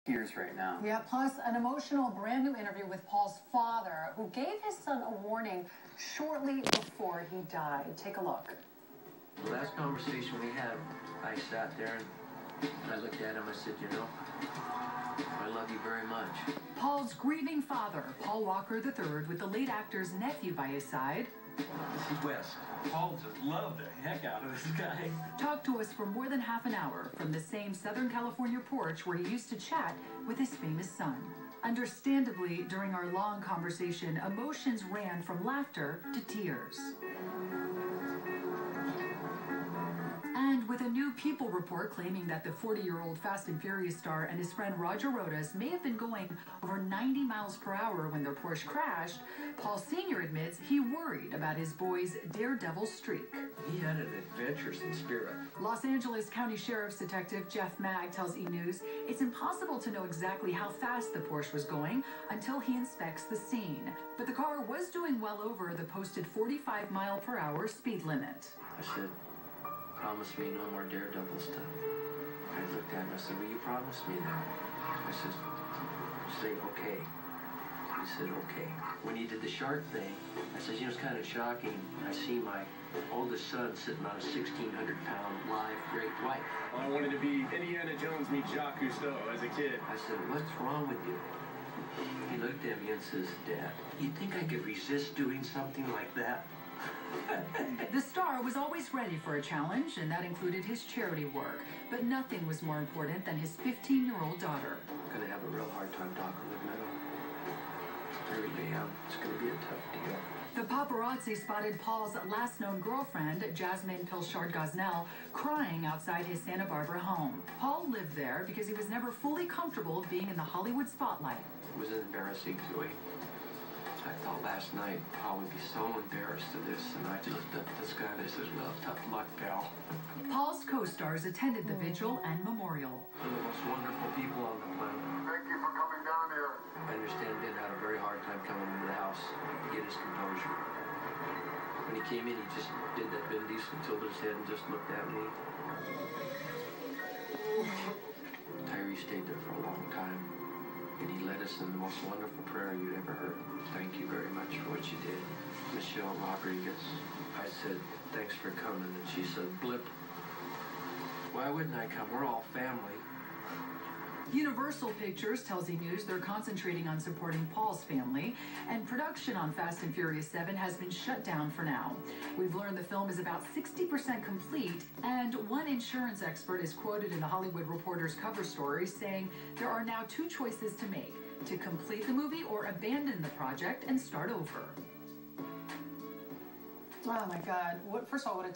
Tears right now. Yeah, plus an emotional brand new interview with Paul's father, who gave his son a warning shortly before he died. Take a look. The last conversation we had, I sat there and I looked at him. I said, you know, I love you very much. Paul's grieving father, Paul Walker III, with the late actor's nephew by his side. This is Wes. Paul just loved the heck out of this guy. Talked to us for more than half an hour from the same Southern California porch where he used to chat with his famous son. Understandably, during our long conversation, emotions ran from laughter to tears. And with a new People report claiming that the 40-year-old Fast and Furious star and his friend Roger Rodas may have been going over 90 miles per hour when their Porsche crashed, Paul Sr. admits he worried about his boy's daredevil streak. He had an adventuresome spirit. Los Angeles County Sheriff's Detective Jeff Mag tells E! News it's impossible to know exactly how fast the Porsche was going until he inspects the scene. But the car was doing well over the posted 45-mile-per-hour speed limit. I said, promise me no more daredevil stuff. I looked at him, I said, will you promise me that? I said, say okay. He said, okay. When he did the shark thing, I said, you know, it's kind of shocking. I see my oldest son sitting on a 1,600-pound live great white. I wanted to be Indiana Jones meet Jacques Cousteau as a kid. I said, what's wrong with you? He looked at me and says, Dad, you think I could resist doing something like that? The star was always ready for a challenge, and that included his charity work. But nothing was more important than his 15-year-old daughter. I'm going to have a real hard time talking with Meadow. Every day it's going to be a tough deal. The paparazzi spotted Paul's last known girlfriend, Jasmine Pilchard Gosnell, crying outside his Santa Barbara home. Paul lived there because he was never fully comfortable being in the Hollywood spotlight. It was embarrassing to him. I thought last night Paul would be so embarrassed of this, and I just looked up at the sky and I said, well, tough luck, pal. Paul's co-stars attended the vigil and memorial. One of the most wonderful people on the planet. Thank you for coming down here. I understand Ben had a very hard time coming into the house to get his composure. When he came in, he just did that Ben Diesel, tilted his head and just looked at me. Tyree stayed there for a long time, and he led us in the most wonderful prayer you'd ever heard. Thank you very much for what you did. Michelle Rodriguez. I said, thanks for coming, and she said, blip. Why wouldn't I come? We're all family. Universal Pictures tells E! News they're concentrating on supporting Paul's family, and production on Fast and Furious 7 has been shut down for now. We've learned the film is about 60% complete, and one insurance expert is quoted in the Hollywood Reporter's cover story saying there are now two choices to make: to complete the movie or abandon the project and start over. Oh my God! First of all, what a